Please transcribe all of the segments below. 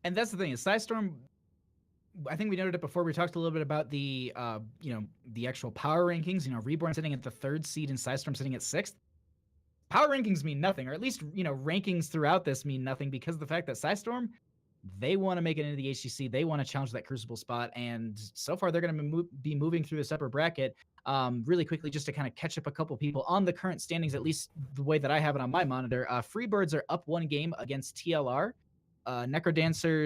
And that's the thing is Psystorm, I think we noted it before. We talked a little bit about the, the actual power rankings. Reborn sitting at the 3rd seed and Psystorm sitting at 6th. Power rankings mean nothing, or at least, rankings throughout this mean nothing because of the fact that Psystorm, they want to make it into the HGC. They want to challenge that Crucible spot. And so far, they're going to be moving through this upper bracket really quickly just to kind of catch up a couple people on the current standings, at least the way that I have it on my monitor. Freebirds are up 1 game against TLR. Divination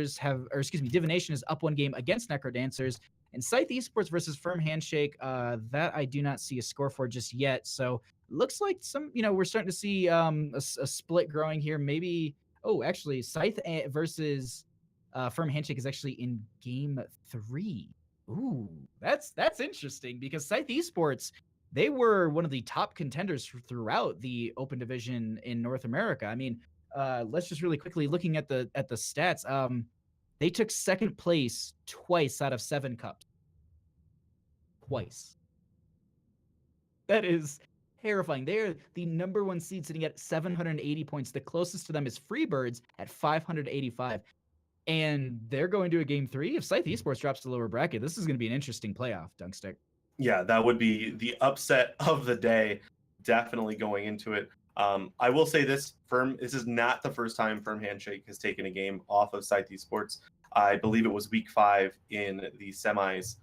is up 1 game against Necrodancers. And Scythe Esports versus Firm Handshake, that I do not see a score for just yet. So looks like we're starting to see a split growing here. Maybe, actually, Scythe versus Firm Handshake is actually in game 3. Ooh, that's interesting because Scythe Esports, they were one of the top contenders throughout the Open Division in North America. I mean, let's just really quickly looking at the stats. They took 2nd place twice out of 7 cups. Twice. That is terrifying. They're the number 1 seed sitting at 780 points. The closest to them is Freebirds at 585. And they're going to a game 3. If Scythe Esports drops to the lower bracket, this is going to be an interesting playoff, Dunkstik. Yeah, that would be the upset of the day, definitely going into it. I will say this is not the first time Firm Handshake has taken a game off of Scythe Esports. I believe it was week 5 in the semis.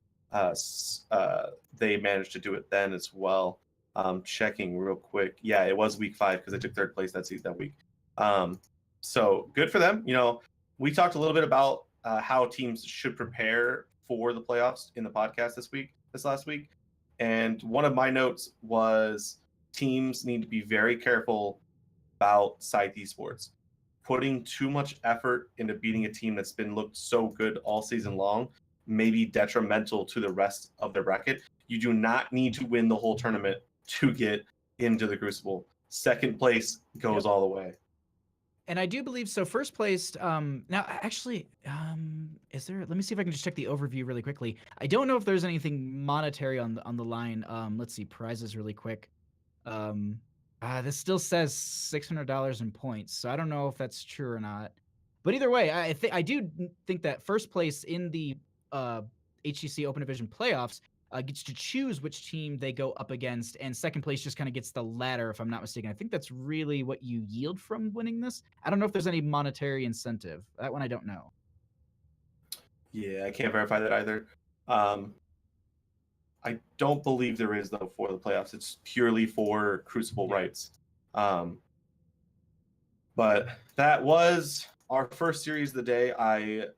They managed to do it then as well. Checking real quick. Yeah, it was week 5 because they took 3rd place that week. So good for them. We talked a little bit about how teams should prepare for the playoffs in the podcast this last week. And one of my notes was teams need to be very careful about Scythe Esports. Putting too much effort into beating a team that's been looked so good all season long may be detrimental to the rest of their bracket. You do not need to win the whole tournament to get into the Crucible. 2nd place goes all the way. And I do believe so. 1st place. Now, actually, is there? Let me see if I can just check the overview really quickly. I don't know if there's anything monetary on the line. Let's see prizes really quick. This still says $600 in points, so I don't know if that's true or not. But either way, I do think that 1st place in the HGC Open Division playoffs gets to choose which team they go up against, and 2nd place just kind of gets the ladder, if I'm not mistaken. I think that's really what you yield from winning this. I don't know if there's any monetary incentive. That one I don't know. Yeah, I can't verify that either. I don't believe there is, though, for the playoffs. It's purely for Crucible rights. But that was our first series of the day. I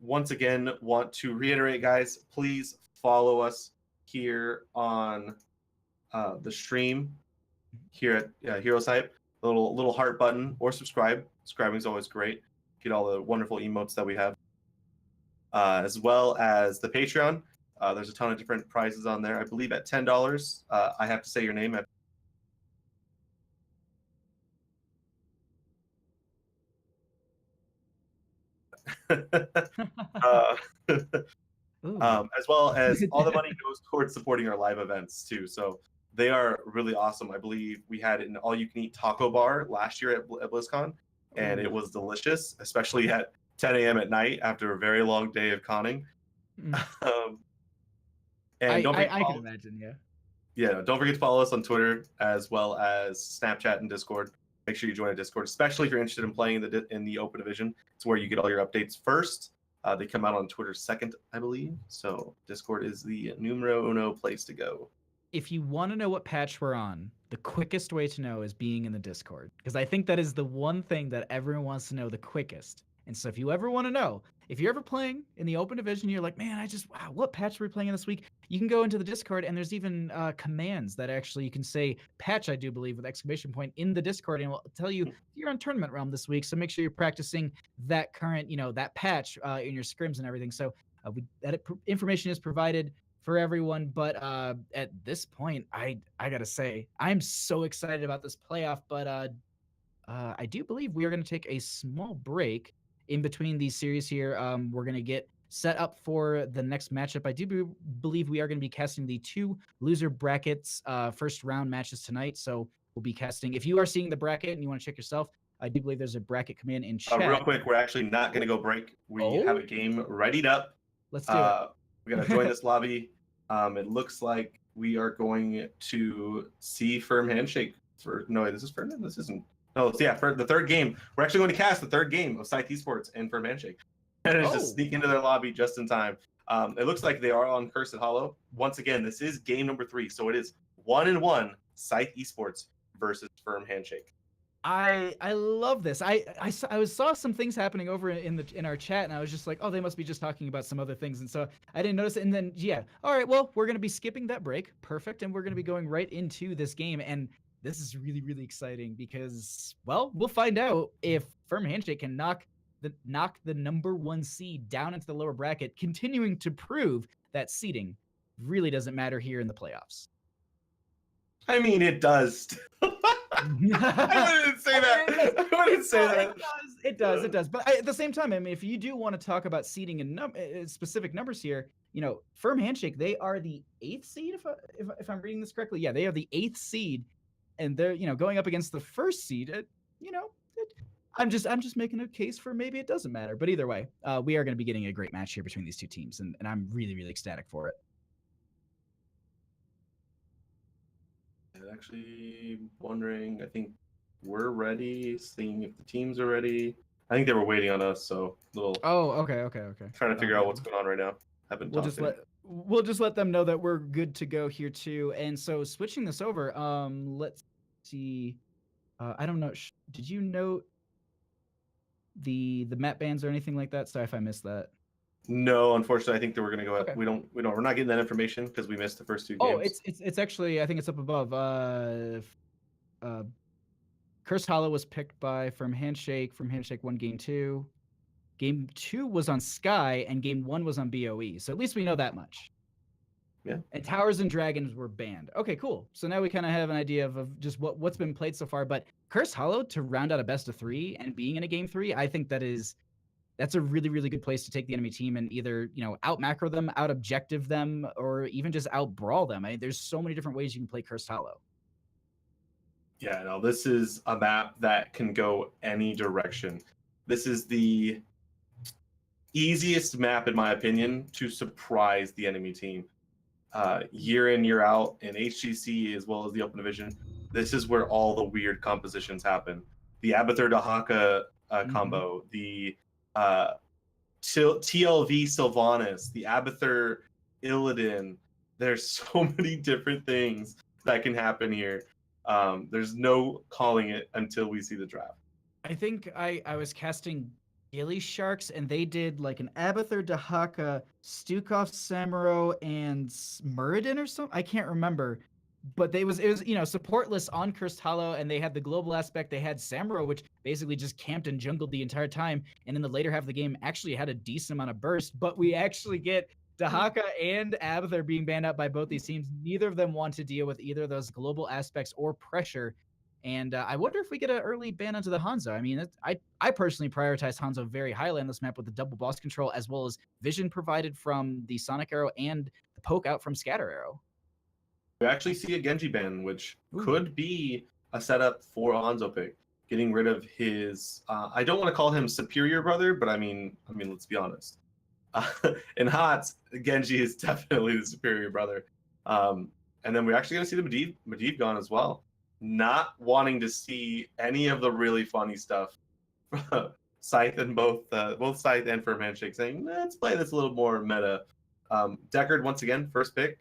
once again want to reiterate, guys, please follow us here on the stream here at HeroesHype. Little heart button or subscribe. Subscribing is always great. Get all the wonderful emotes that we have. As well as the Patreon. There's a ton of different prizes on there. I believe at $10, I have to say your name. As well as all the money goes towards supporting our live events too. So they are really awesome. I believe we had an all-you-can-eat taco bar last year at BlizzCon, and it was delicious, especially at 10 a.m. at night after a very long day of conning. And I can imagine, yeah. Yeah, don't forget to follow us on Twitter as well as Snapchat and Discord. Make sure you join a Discord, especially if you're interested in playing in the Open Division. It's where you get all your updates first. They come out on Twitter 2nd, I believe. So Discord is the numero uno place to go. If you want to know what patch we're on, the quickest way to know is being in the Discord. Because I think that is the one thing that everyone wants to know the quickest. And so if you ever want to know, if you're ever playing in the Open Division, you're like, man, wow, what patch are we playing in this week? You can go into the Discord, and there's even commands that actually you can say patch, I do believe, with exclamation point in the Discord, and it will tell you you're on Tournament Realm this week. So make sure you're practicing that current, that patch in your scrims and everything. So that information is provided for everyone. But at this point, I got to say, I'm so excited about this playoff. But I do believe we are going to take a small break in between these series here. We're going to get set up for the next matchup. I do believe we are going to be casting the 2 loser brackets first round matches tonight. So we'll be casting. If you are seeing the bracket and you want to check yourself, I do believe there's a bracket command in chat. Real quick, we're actually not going to go break. We have a game readied up. Let's do it. We're going to join this lobby. It looks like we are going to see Firm Handshake. No, this is Firm. This isn't. No, for the third game. We're actually going to cast the third game of Scythe Esports and Firm Handshake. And it's just sneak into their lobby just in time. It looks like they are on Cursed Hollow. Once again, this is game number 3. So it is 1-1 Scythe Esports versus Firm Handshake. I love this. I saw some things happening over in our chat, and I was just like, oh, they must be just talking about some other things, and so I didn't notice it. And then all right, well, we're gonna be skipping that break, perfect, and we're gonna be going right into this game. And this is really, really exciting because, well, we'll find out if Firm Handshake can knock the number 1 seed down into the lower bracket, continuing to prove that seeding really doesn't matter here in the playoffs. I mean, it does. I wouldn't say that. I wouldn't say that. It does. But at the same time, I mean, if you do want to talk about seeding and specific numbers here, Firm Handshake, they are the 8th seed, if I'm reading this correctly. Yeah, they are the 8th seed, and they're going up against the 1st seed. I'm just making a case for maybe it doesn't matter. But either way, we are going to be getting a great match here between these two teams, and I'm really, really ecstatic for it. Actually wondering, I think we're ready, seeing if the teams are ready. I think they were waiting on us, so little. Oh, okay. Trying to figure out what's going on right now. We'll just let them know that we're good to go here too. And so switching this over, let's see. I don't know. Did you note the map bans or anything like that? Sorry if I missed that. No, unfortunately, I think that we're gonna go. Okay. We're not getting that information because we missed the first 2 games. Oh, it's actually, I think it's up above. Cursed Hollow was picked by Firm Handshake. Firm Handshake won game 2. Game 2 was on Sky, and game 1 was on BOE. So at least we know that much. Yeah. And Towers and Dragons were banned. Okay, cool. So now we kind of have an idea of just what's been played so far. But Cursed Hollow to round out a best of 3 and being in a game 3, I think that's a really, really good place to take the enemy team and either, out macro them, out objective them, or even just out brawl them. I mean, there's so many different ways you can play Cursed Hollow. Yeah, no, this is a map that can go any direction. This is the easiest map, in my opinion, to surprise the enemy team. Year in, year out, in HGC as well as the Open Division, this is where all the weird compositions happen. The Abathur Dahaka combo, the TLV Sylvanas, the Abathur Illidan. There's so many different things that can happen here. There's no calling it until we see the draft. I think I was casting Gilly Sharks, and they did like an Abathur Dahaka, Stukov Samuro, and Muradin or something. I can't remember. But it was supportless on Cursed Hollow, and they had the global aspect. They had Samuro, which basically just camped and jungled the entire time, and in the later half of the game actually had a decent amount of burst. But we actually get Dahaka and Abathur being banned out by both these teams. Neither of them want to deal with either of those global aspects or pressure. And I wonder if we get an early ban onto the Hanzo. I mean, I personally prioritize Hanzo very highly on this map with the double boss control, as well as vision provided from the Sonic Arrow and the poke out from Scatter Arrow. We actually see a Genji ban, which could be a setup for a Hanzo pick, getting rid of his. I don't want to call him superior brother, but I mean, let's be honest. In HOTS, Genji is definitely the superior brother. And then we're actually going to see the Medivh gone as well. Not wanting to see any of the really funny stuff. Scythe and both Scythe and Firm Handshake saying, let's play this a little more meta. Deckard once again, first pick.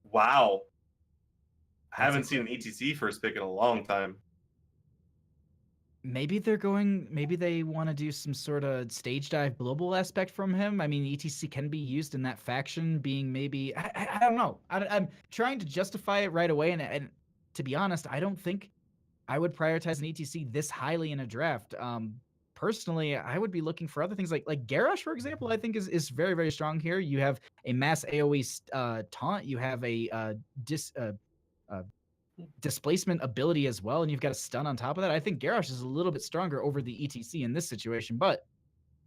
Wow. I haven't seen an ETC first pick in a long time. Maybe they want to do some sort of stage dive global aspect from him. I mean, ETC can be used in that faction being maybe, I don't know. I'm trying to justify it right away. And to be honest, I don't think I would prioritize an ETC this highly in a draft. Personally, I would be looking for other things like Garrosh, for example. I think is very, very strong here. You have a mass AoE taunt. You have a displacement ability as well, and you've got a stun on top of that. I think Garrosh is a little bit stronger over the ETC in this situation, but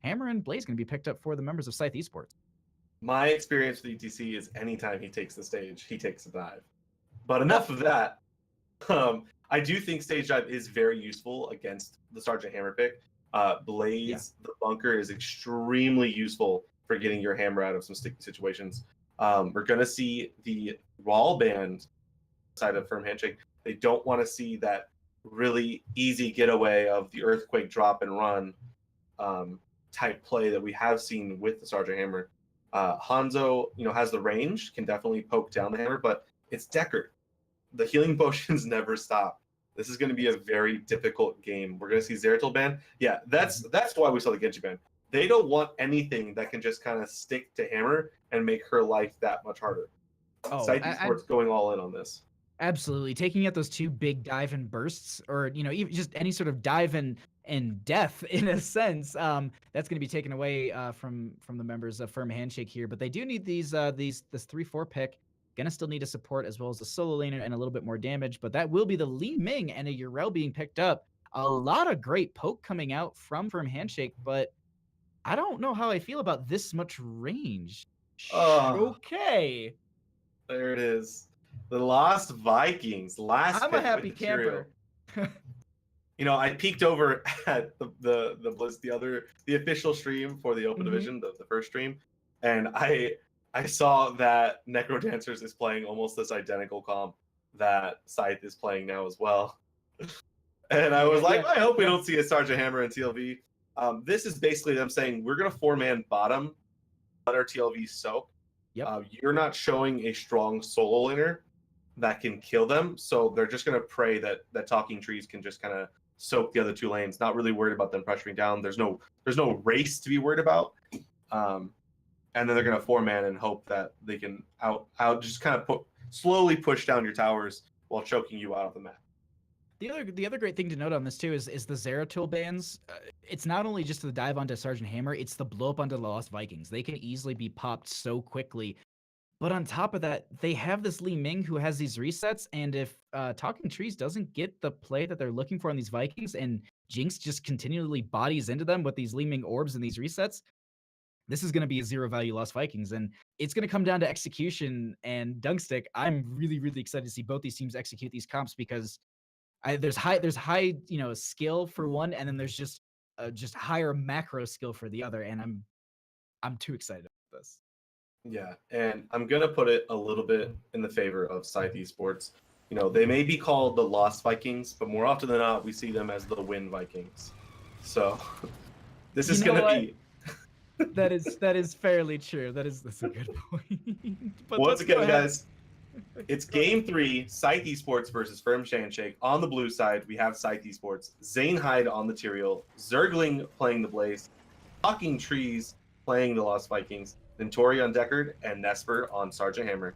Hammer and Blaze going to be picked up for the members of Scythe Esports. My experience with ETC is anytime he takes the stage, he takes a dive. But enough of that. I do think stage dive is very useful against the Sergeant Hammer pick. Blaze, the bunker, is extremely useful for getting your hammer out of some sticky situations. We're going to see the wall band side of Firm Handshake. They don't want to see that really easy getaway of the Earthquake drop and run type play that we have seen with the Sergeant Hammer. Hanzo, has the range, can definitely poke down the hammer, but it's Deckard. The healing potions never stop. This is going to be a very difficult game. We're going to see Zeratul ban. Yeah, that's why we saw the Genji ban. They don't want anything that can just kind of stick to hammer and make her life that much harder. Scythe Esports going all in on this. Absolutely. Taking out those 2 big dive and bursts, or, even just any sort of dive and death in a sense, that's going to be taken away from the members of Firm Handshake here. But they do need this 3-4 pick. Gonna still need a support as well as a solo laner and a little bit more damage, but that will be the Li Ming and a Yrel being picked up. A lot of great poke coming out from Firm Handshake, but I don't know how I feel about this much range. Okay. There it is. The Lost Vikings. I'm a happy camper. I peeked over at the Blitz, the official stream for the Open Division, the first stream, and I saw that Necro Dancers is playing almost this identical comp that Scythe is playing now as well. And I was like, I hope we don't see a Sergeant Hammer in TLV. This is basically them saying, we're going to 4-man bottom, let our TLV soak. Yep. You're not showing a strong solo laner that can kill them, so they're just going to pray that Talking Trees can just kind of soak the other 2 lanes, not really worried about them pressuring down. There's no race to be worried about. And then they're going to 4-man and hope that they can just kind of slowly push down your towers while choking you out of the map. The other great thing to note on this too is the Zeratul bans. It's not only just the dive onto Sergeant Hammer, it's the blow up onto the Lost Vikings. They can easily be popped so quickly. But on top of that, they have this Li Ming who has these resets, and if Talking Trees doesn't get the play that they're looking for on these Vikings, and Jinx just continually bodies into them with these Li Ming orbs and these resets, this is going to be a 0 value Lost Vikings, and it's going to come down to execution and Dunkstik. I'm really, really excited to see both these teams execute these comps because there's high skill for one, and then there's just higher macro skill for the other, and I'm too excited about this. Yeah, and I'm gonna put it a little bit in the favor of Scythe Esports. They may be called the Lost Vikings, but more often than not, we see them as the Win Vikings. So this is gonna be. That is fairly true. That's a good point. But once again, guys, it's game 3, Scythe Esports versus Firm Handshake. On the blue side, we have Scythe Esports, Zane Hyde on the Tyrael, Zergling playing the Blaze, Talking Trees playing the Lost Vikings, then Tori on Deckard, and Nesper on Sergeant Hammer.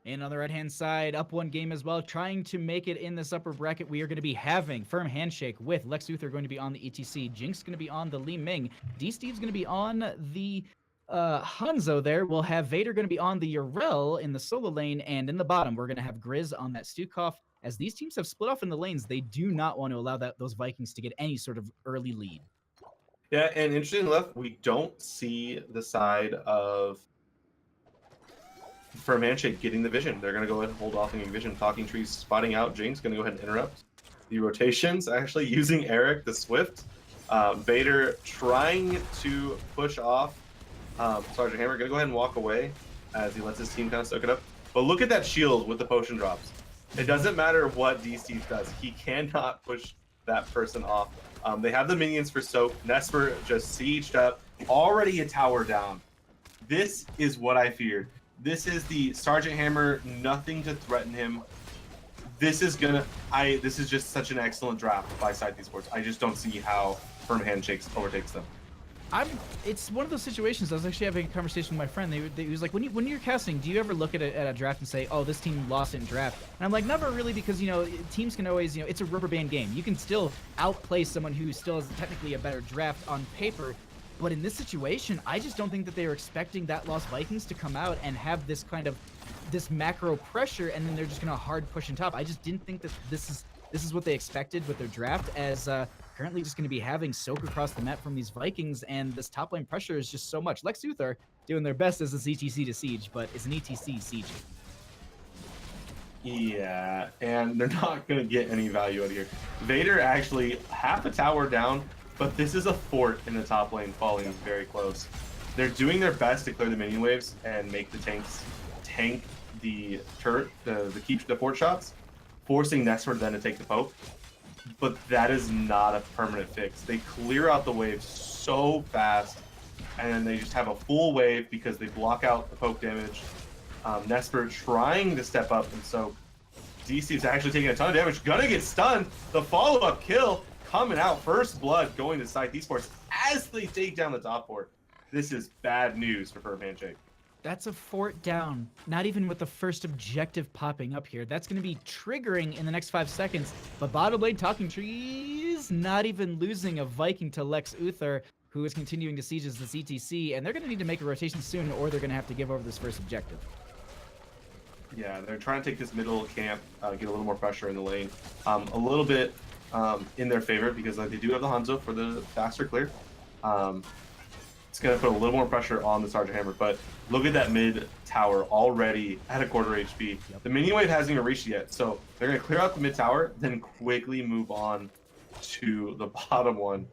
And on the right-hand side, up 1 game as well, trying to make it in this upper bracket, we are going to be having Firm Handshake with Lex Luthor going to be on the ETC, Jinx going to be on the Li Ming, D-Steve's going to be on the Hanzo there. We'll have Vader going to be on the Yrel in the solo lane, and in the bottom, we're going to have Grizz on that Stukov. As these teams have split off in the lanes, they do not want to allow those Vikings to get any sort of early lead. Yeah, and interestingly enough, we don't see the side of Firm Handshake getting the vision. They're going to go ahead and hold off on vision. Talking Trees spotting out. Jinx going to go ahead and interrupt the rotations, actually using Eric the Swift. Vader trying to push off Sergeant Hammer. Going to go ahead and walk away as he lets his team kind of soak it up. But look at that shield with the potion drops. It doesn't matter what D-Steve does. He cannot push that person off. They have the minions for soak. Nesper just sieged up. Already a tower down. This is what I feared. This is the Sergeant Hammer, nothing to threaten him. This is just such an excellent draft by Scythe Esports. I just don't see how Firm Handshakes overtakes them. It's one of those situations. I was actually having a conversation with my friend. He was like, when you're casting, do you ever look at a draft and say, oh, this team lost in draft? And I'm like, never really, because teams can always, it's a rubber band game. You can still outplay someone who still has technically a better draft on paper. But in this situation, I just don't think that they were expecting that Lost Vikings to come out and have this kind of macro pressure, and then they're just gonna hard push on top. I just didn't think that this is what they expected with their draft, as currently just gonna be having soak across the map from these Vikings, and this top lane pressure is just so much. Lex Luthor doing their best as this ETC to siege, but it's an ETC siege. Yeah, and they're not going to get any value out of here. Vader actually half a tower down, but this is a fort in the top lane falling very close. They're doing their best to clear the minion waves and make the tanks tank the turret, the fort shots, forcing Nestor then to take the poke. But that is not a permanent fix. They clear out the waves so fast, and then they just have a full wave because they block out the poke damage. Nesper trying to step up, and so DC is actually taking a ton of damage. Gonna get stunned. The follow-up kill coming out. First blood going to Scythe Esports as they take down the top fort. This is bad news for Firm Handshake. That's a fort down. Not even with the first objective popping up here. That's going to be triggering in the next 5 seconds. But bottom lane Talking Trees not even losing a Viking to Lex Uther, who is continuing to siege as the CTC, and they're going to need to make a rotation soon, or they're going to have to give over this first objective. Yeah, they're trying to take this middle camp, get a little more pressure in the lane. A little bit in their favor because they do have the Hanzo for the faster clear. It's going to put a little more pressure on the Sergeant Hammer, but look at that mid tower already at a quarter HP. Yep. The minion wave hasn't even reached yet, so they're going to clear out the mid tower, then quickly move on to the bottom one.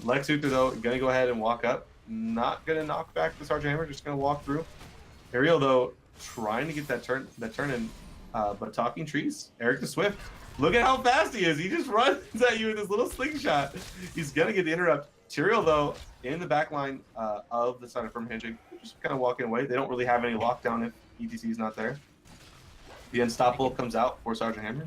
Lex Uther, though, going to go ahead and walk up. Not going to knock back the Sergeant Hammer, just going to walk through. Ariel, though, trying to get that turn in, but Talking Trees, Eric the Swift, look at how fast he is. He just runs at you with his little slingshot. He's going to get the interrupt. Tyrael, though, in the back line of the side of Firm Handshake, just kind of walking away. They don't really have any lockdown if ETC is not there. The Unstoppable comes out for Sergeant Hammer.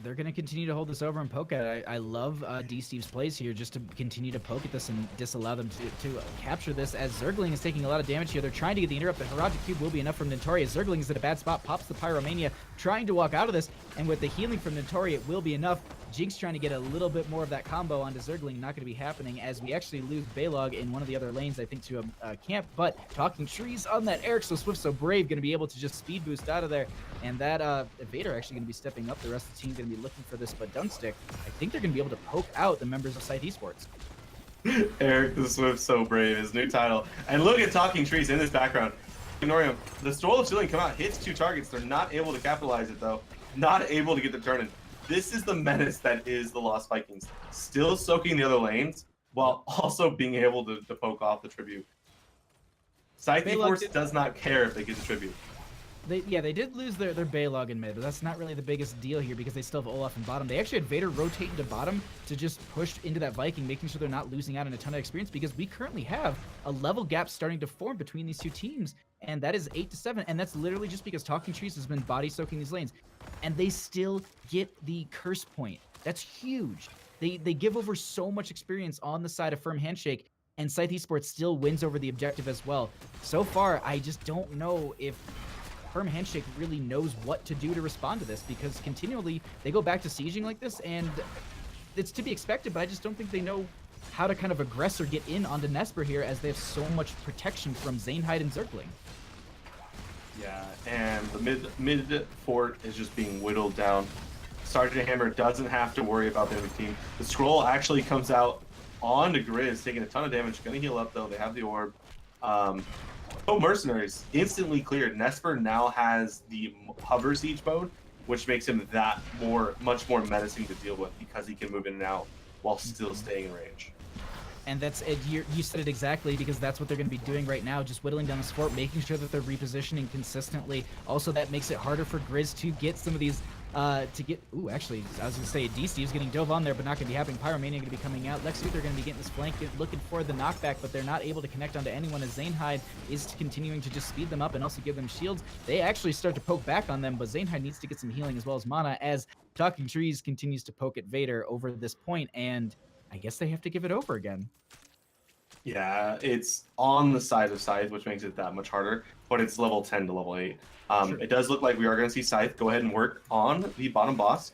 They're going to continue to hold this over and poke at it. I love D-Steve's plays here just to continue to poke at this and disallow them to capture this, as Zergling is taking a lot of damage here. They're trying to get the interrupt. The Heroic Cube will be enough from Notori. Zergling is at a bad spot, pops the Pyromania, trying to walk out of this, and with the healing from Notori, it will be enough. Jinx trying to get a little bit more of that combo onto Zergling, not going to be happening, as we actually lose Baylog in one of the other lanes, I think, to a camp, but Talking Trees on that Eric So Swift, So Brave, going to be able to just speed boost out of there, and that Vader actually going to be stepping up. The rest of the team going to be looking for this, but Dunkstik, I think they're going to be able to poke out the members of Scythe Esports. Eric the Swift, So Brave, his new title. And look at Talking Trees in this background. Ignore him. The Stroll of Chilling come out, hits 2 targets. They're not able to capitalize it, though. Not able to get the turn in. This is the menace that is the Lost Vikings. Still soaking the other lanes, while also being able to poke off the tribute. Scythe Esports does not care if they get the tribute. They did lose their Baylog in mid, but that's not really the biggest deal here because they still have Olaf in bottom. They actually had Vader rotate into bottom to just push into that Viking, making sure they're not losing out on a ton of experience, because we currently have a level gap starting to form between these two teams, and that is 8-7, and that's literally just because Talking Trees has been body soaking these lanes, and they still get the curse point. That's huge. They give over so much experience on the side of Firm Handshake, and Scythe Esports still wins over the objective as well. So far, I just don't know if Firm Handshake really knows what to do to respond to this, because continually they go back to sieging like this, and it's to be expected, but I just don't think they know how to kind of aggress or get in onto Nesper here, as they have so much protection from Zainhide and Zergling. Yeah, and the mid fort is just being whittled down. Sergeant Hammer doesn't have to worry about the enemy team. The scroll actually comes out onto Grizz, taking a ton of damage. Gonna heal up though. They have the orb. Oh, Mercenaries instantly cleared. Nesper now has the hover siege mode, which makes him much more menacing to deal with, because he can move in and out while still staying in range. And that's it. You said it exactly, because that's what they're going to be doing right now, just whittling down this fort, making sure that they're repositioning consistently. Also, that makes it harder for Grizz to get some of these ooh, actually, I was going to say D-Steve's getting dove on there, but not going to be happening. Pyromania going to be coming out. Lex Luthor going to be getting this flank, looking for the knockback, but they're not able to connect onto anyone, as Zainhide is continuing to just speed them up and also give them shields. They actually start to poke back on them, but Zainhide needs to get some healing as well as mana, as Talking Trees continues to poke at Vader over this point, and I guess they have to give it over again. Yeah, it's on the side of Scythe, which makes it that much harder, but it's level 10 to level 8. Sure. It does look like we are going to see Scythe go ahead and work on the bottom boss.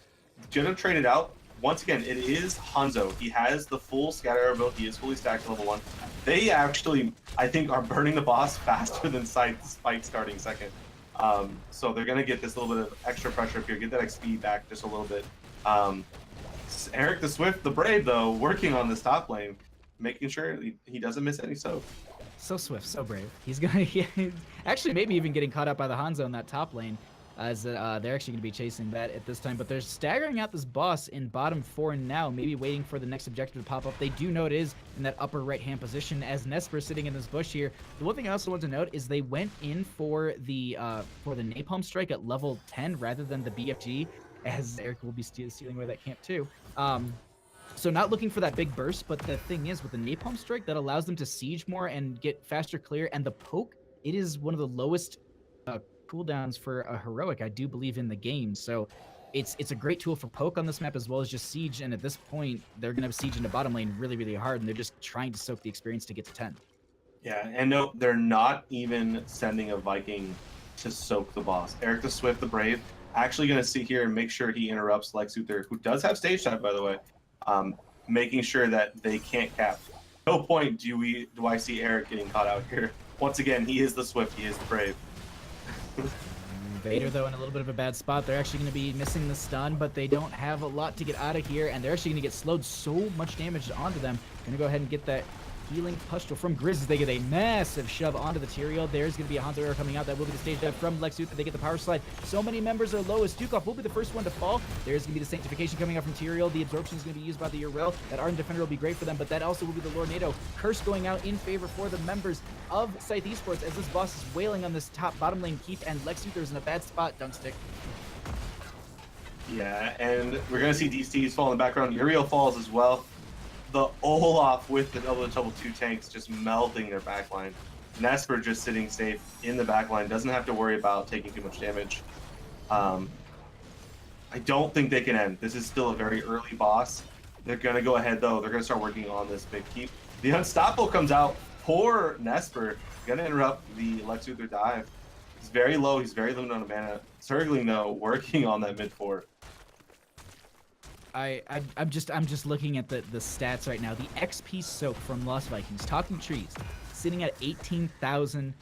Gonna trade it out. Once again, it is Hanzo. He has the full scatter arrow build. He is fully stacked to level 1. They actually, I think, are burning the boss faster than Scythe, despite starting second. So they're going to get this little bit of extra pressure up here, get that XP back just a little bit. Eric the Swift, the Brave, though, working on this top lane, making sure he doesn't miss any soak. So swift, so brave. He's gonna actually maybe even getting caught up by the Hanzo in that top lane. as they're actually going to be chasing that at this time. But they're staggering out this boss in bottom 4 now, maybe waiting for the next objective to pop up. They do know it is in that upper right-hand position as Nesper sitting in this bush here. The one thing I also want to note is they went in for the Napalm Strike at level 10 rather than the BFG, as Eric will be stealing away that camp too. So not looking for that big burst, but the thing is with the Napalm Strike, that allows them to siege more and get faster clear. And the poke, it is one of the lowest cooldowns for a heroic, I do believe, in the game. So it's a great tool for poke on this map as well as just siege. And at this point, they're going to siege into bottom lane really, really hard. And they're just trying to soak the experience to get to 10. Yeah, and no, they're not even sending a Viking to soak the boss. Eric the Swift, the Brave, actually going to sit here and make sure he interrupts Lex Luthor, who does have stage time, by the way. Making sure that they can't cap. No point do I see Eric getting caught out here. Once again, he is the Swift, he is the Brave. Vader, though, in a little bit of a bad spot. They're actually going to be missing the stun, but they don't have a lot to get out of here, and they're actually going to get slowed so much damage onto them. Going to go ahead and get that healing pustule from Grizz. They get a massive shove onto the Tyrael. There's going to be a Hanzo arrow coming out. That will be the stage dive from Lex Luthor. They get the power slide. So many members are low as Dukov will be the first one to fall. There's going to be the Sanctification coming out from Tyrael. The absorption is going to be used by the Yrel. That Ardent Defender will be great for them, but that also will be the Lord NATO. Curse going out in favor for the members of Scythe Esports as this boss is wailing on this top bottom lane keep, and Lex Luthor is in a bad spot, Dunkstik. Yeah, and we're going to see DCs fall in the background. Uriel falls as well. The Olaf with the double 2 tanks just melting their backline. Nesper just sitting safe in the backline, doesn't have to worry about taking too much damage. I don't think they can end. This is still a very early boss. They're going to go ahead, though. They're going to start working on this big keep. The Unstoppable comes out. Poor Nesper. Going to interrupt the Lex Luthor dive. He's very low. He's very limited on mana. Zergling, though, working on that mid 4. I'm just looking at the stats right now. The XP soak from Lost Vikings, Talking Trees, sitting at 18,000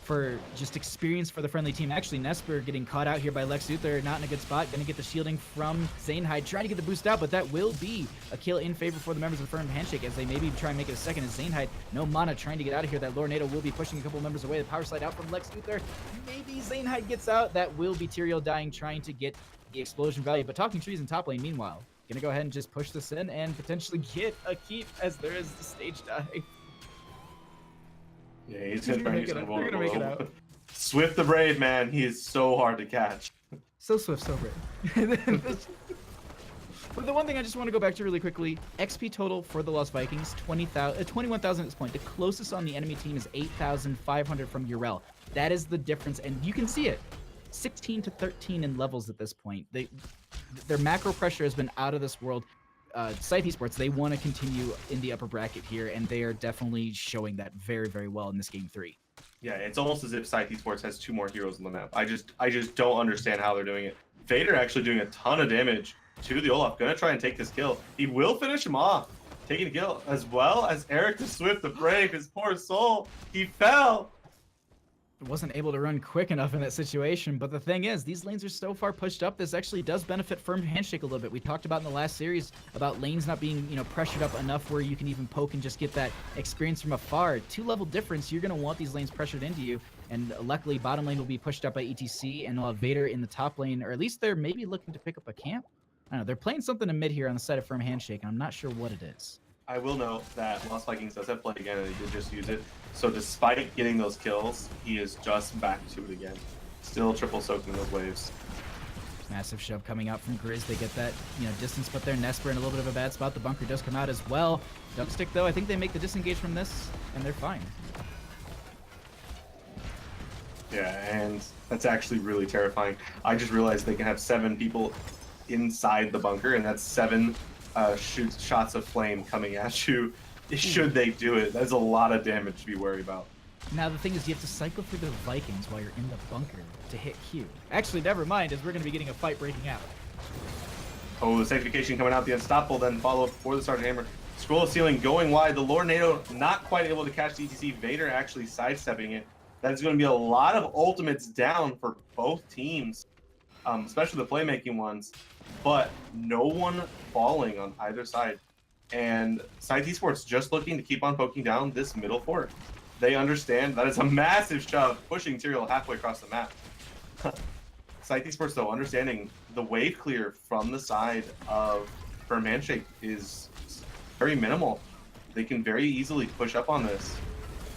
for just experience for the friendly team. Actually, Nesper getting caught out here by Lex Luthor, not in a good spot. Going to get the shielding from Zainhide, trying to get the boost out, but that will be a kill in favor for the members of Firm Handshake as they maybe try and make it a second. As Zainhide, no mana, trying to get out of here. That Lord NATO will be pushing a couple members away. The power slide out from Lex Luthor. Maybe Zainhide gets out. That will be Tyrael dying, trying to get the explosion value. But Talking Trees in top lane, meanwhile, gonna go ahead and just push this in and potentially get a keep as there is the stage dive. Yeah, he's gonna try to make it out. Swift the Brave, man, he is so hard to catch. So swift, so brave. But the one thing I just want to go back to really quickly, XP total for the Lost Vikings, 21,000 at this point. The closest on the enemy team is 8,500 from Yrel. That is the difference, and you can see it. 16 to 13 in levels at this point. Their macro pressure has been out of this world. Scythe Esports, they want to continue in the upper bracket here, and they are definitely showing that very, very well in this game 3. Yeah, it's almost as if Scythe Esports has 2 more heroes on the map. I just don't understand how they're doing it. Vader actually doing a ton of damage to the Olaf. Gonna try and take this kill. He will finish him off, taking a kill, as well as Eric the Swift, the Brave, his poor soul. He fell. Wasn't able to run quick enough in that situation, but the thing is, these lanes are so far pushed up, this actually does benefit Firm Handshake a little bit. We talked about in the last series about lanes not being, pressured up enough where you can even poke and just get that experience from afar. 2-level difference, you're going to want these lanes pressured into you, and luckily bottom lane will be pushed up by ETC, and we'll have Vader in the top lane, or at least they're maybe looking to pick up a camp. I don't know, they're playing something in mid here on the side of Firm Handshake, and I'm not sure what it is. I will note that Lost Vikings does have play again, and he did just use it. So despite getting those kills, he is just back to it again. Still triple soaking those waves. Massive shove coming out from Grizz. They get that, distance, but they're Nesper in a little bit of a bad spot. The bunker does come out as well. Dunkstik, though, I think they make the disengage from this, and they're fine. Yeah, and that's actually really terrifying. I just realized they can have 7 people inside the bunker, and that's 7 shots of flame coming at you. Should they do it? That's a lot of damage to be worried about. Now the thing is, you have to cycle through the Vikings while you're in the bunker to hit Q. Actually, never mind, as we're going to be getting a fight breaking out. Oh, the Sanctification coming out, the Unstoppable, then follow up for the Sergeant Hammer. Scroll of Ceiling going wide. The Lord NATO not quite able to catch the ETC. Vader actually sidestepping it. That is going to be a lot of ultimates down for both teams, especially the playmaking ones, but no one falling on either side. And Scythe Esports just looking to keep on poking down this middle fort. They understand that it's a massive shove, pushing Tyrael halfway across the map. Scythe Esports, though, understanding the wave clear from the side of Firm Handshake is very minimal. They can very easily push up on this.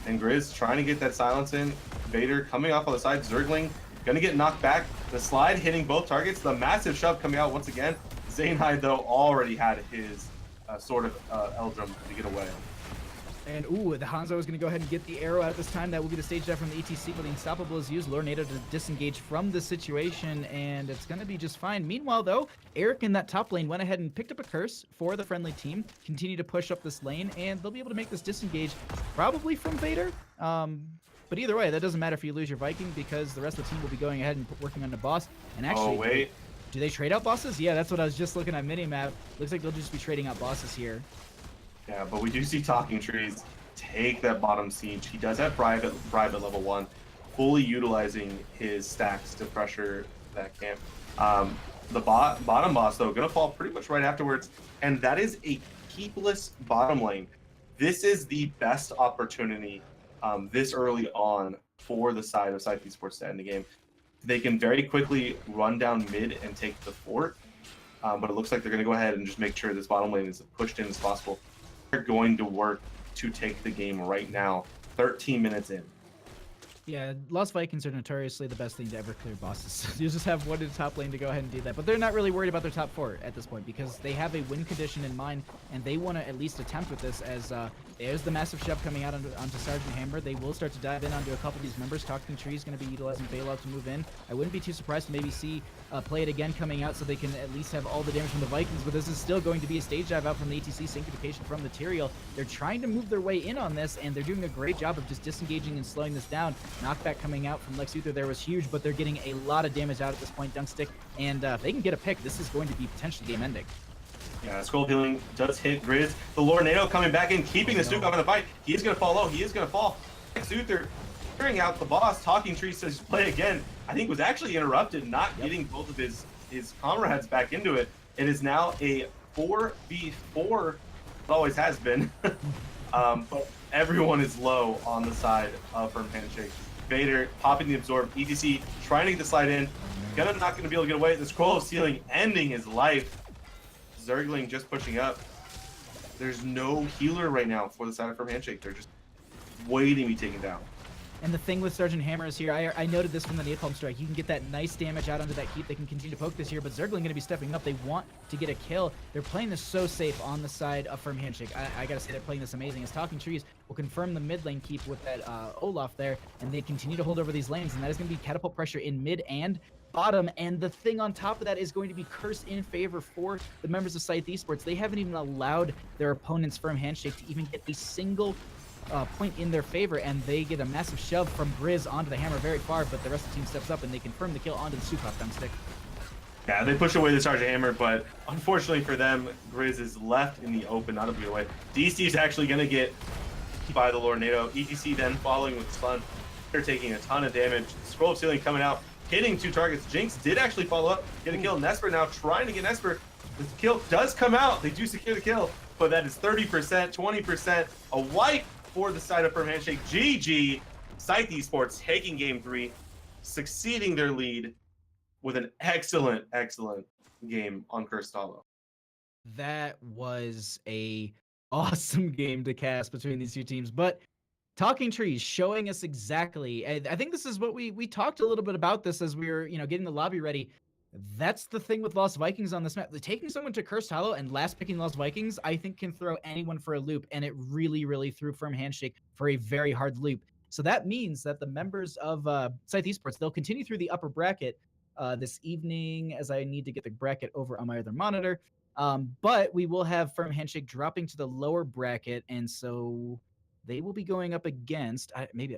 And Grizz trying to get that silence in. Vader coming off on the side. Zergling gonna get knocked back. The slide hitting both targets. The massive shove coming out once again. Zainhide, though, already had his sort of Eldrum to get away. And ooh, the Hanzo is going to go ahead and get the arrow at this time. That will be the stage dive from the ETC, but the Unstoppable is used. Lornado to disengage from the situation, and it's going to be just fine. Meanwhile, though, Eric in that top lane went ahead and picked up a curse for the friendly team. Continue to push up this lane, and they'll be able to make this disengage probably from Vader. But either way, that doesn't matter if you lose your Viking, because the rest of the team will be going ahead and working on the boss. And actually, oh, wait. Do they trade out bosses? Yeah, that's what I was just looking at minimap. Looks like they'll just be trading out bosses here. Yeah, but we do see Talking Trees take that bottom siege. He does have Bribe at level 1, fully utilizing his stacks to pressure that camp. The bottom boss, though, going to fall pretty much right afterwards, and that is a keepless bottom lane. This is the best opportunity this early on for the side of Scythe Esports to end the game. They can very quickly run down mid and take the fort, but it looks like they're going to go ahead and just make sure this bottom lane is pushed in as possible. They're going to work to take the game right now, 13 minutes in. Yeah, Lost Vikings are notoriously the best thing to ever clear bosses. You just have one in the top lane to go ahead and do that. But they're not really worried about their top 4 at this point, because they have a win condition in mind, and they want to at least attempt with this, as there's the massive shove coming out onto Sergeant Hammer. They will start to dive in onto a couple of these members. Talking Tree is going to be utilizing Bailout to move in. I wouldn't be too surprised to maybe see Play It Again coming out, so they can at least have all the damage from the Vikings, but this is still going to be a stage dive out from the ETC, Sanctification from Material. They're trying to move their way in on this, and they're doing a great job of just disengaging and slowing this down. Knockback coming out from Lex Luthor there was huge, but they're getting a lot of damage out at this point. Dunkstik, and if they can get a pick, this is going to be potentially game ending. Yeah, Scroll of Healing does hit Grizz. The Lornado coming back in, keeping the Stuke off in the fight. He is going to fall low. He is going to fall. Lex Luthor clearing out the boss. Talking Tree says play again. I think was actually interrupted, not getting both of his comrades back into it. It is now a 4v4. It always has been. But everyone is low on the side of Firm Handshake. Vader popping the absorb. ETC trying to get the slide in. Not going to be able to get away. The Scroll of Sealing ending his life. Zergling just pushing up. There's no healer right now for the side of Firm Handshake. They're just waiting to be taken down. And the thing with Sergeant Hammer is here, I noted this from the Napalm Strike. You can get that nice damage out onto that keep. They can continue to poke this here, but Zergling going to be stepping up. They want to get a kill. They're playing this so safe on the side of Firm Handshake. I got to say, they're playing this amazing. As Talking Trees will confirm the mid lane keep with that Olaf there, and they continue to hold over these lanes, and that is going to be catapult pressure in mid and bottom. And the thing on top of that is going to be curse in favor for the members of Scythe Esports. They haven't even allowed their opponent's Firm Handshake to even get a single point in their favor, and they get a massive shove from Grizz onto the Hammer very far, but the rest of the team steps up and they confirm the kill onto the Super Dunkstik. Yeah, they push away the Sergeant Hammer, but unfortunately for them, Grizz is left in the open, not a beat away. DC is actually going to get by the Lornado. ETC then following with Stun. They're taking a ton of damage. Scroll of Sealing coming out, hitting 2 targets. Jinx did actually follow up, get a kill. Nesper now trying to get Nesper. The kill does come out. They do secure the kill, but that is 30%, 20%. A wipe for the side of Firm Handshake. GG. Scythe Esports taking game 3, succeeding their lead with an excellent game on Cursed Hollow. That was a awesome game to cast between these two teams, but Talking Trees showing us exactly, I think this is what we talked a little bit about this as we were, getting the lobby ready. That's the thing with Lost Vikings on this map. Taking someone to Cursed Hollow and last picking Lost Vikings, I think can throw anyone for a loop, and it really threw Firm Handshake for a very hard loop. So that means that the members of Scythe Esports, they'll continue through the upper bracket this evening, as I need to get the bracket over on my other monitor. But we will have Firm Handshake dropping to the lower bracket, and so they will be going up against, let me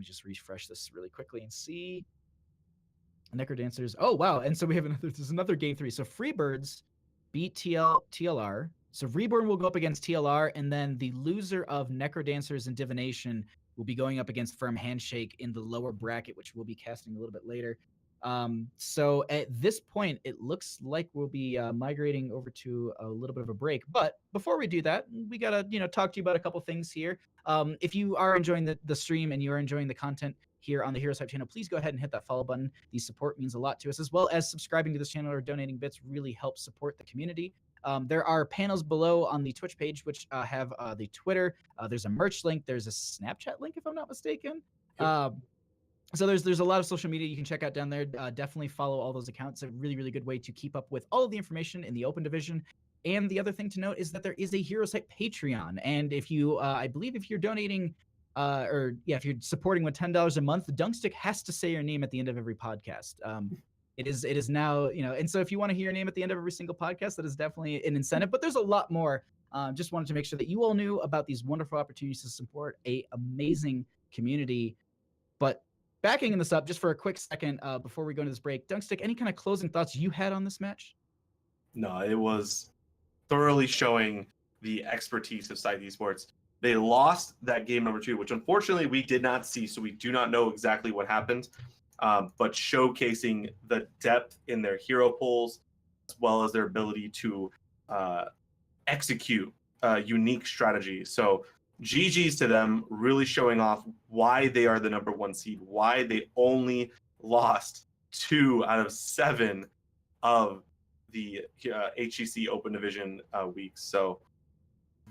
just refresh this really quickly and see. Necrodancers. Oh, wow. And so we have there's another game 3. So Freebirds beat TLR. So Reborn will go up against TLR, and then the loser of Necrodancers and Divination will be going up against Firm Handshake in the lower bracket, which we'll be casting a little bit later. So at this point, it looks like we'll be migrating over to a little bit of a break. But before we do that, we got to, talk to you about a couple things here. If you are enjoying the stream and you are enjoying the content here on the HeroesHype channel, please go ahead and hit that follow button. The support means a lot to us, as well as subscribing to this channel or donating bits really helps support the community. There are panels below on the Twitch page, which have the Twitter. There's a merch link. There's a Snapchat link, if I'm not mistaken. Yep. So there's a lot of social media you can check out down there. Definitely follow all those accounts. It's a really, really good way to keep up with all of the information in the Open Division. And the other thing to note is that there is a HeroesHype Patreon. And if you, I believe if you're donating, if you're supporting with $10 a month, Dunkstik has to say your name at the end of every podcast. It is now, and so if you want to hear your name at the end of every single podcast, that is definitely an incentive. But there's a lot more. Just wanted to make sure that you all knew about these wonderful opportunities to support a amazing community. But backing this up just for a quick second before we go into this break, Dunkstik, any kind of closing thoughts you had on this match? No, it was thoroughly showing the expertise of Scythe Esports. They lost that game number 2, which unfortunately we did not see, so we do not know exactly what happened. But showcasing the depth in their hero pools, as well as their ability to execute unique strategies. So GG's to them, really showing off why they are the number 1 seed, why they only lost 2 out of 7 of the HGC Open Division weeks. So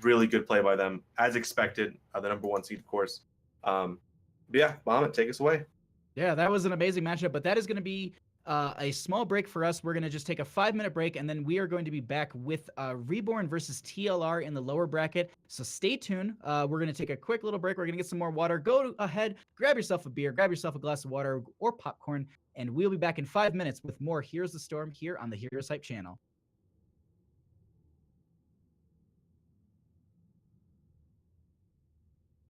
really good play by them, as expected. The number 1 seed, of course. But yeah, Bahamut, take us away. Yeah, that was an amazing matchup, but that is going to be a small break for us. We're going to just take a 5-minute break, and then we are going to be back with Reborn versus TLR in the lower bracket. So stay tuned. We're going to take a quick little break. We're going to get some more water. Go ahead, grab yourself a beer, grab yourself a glass of water or popcorn, and we'll be back in 5 minutes with more Here's the Storm here on the HeroesHype channel.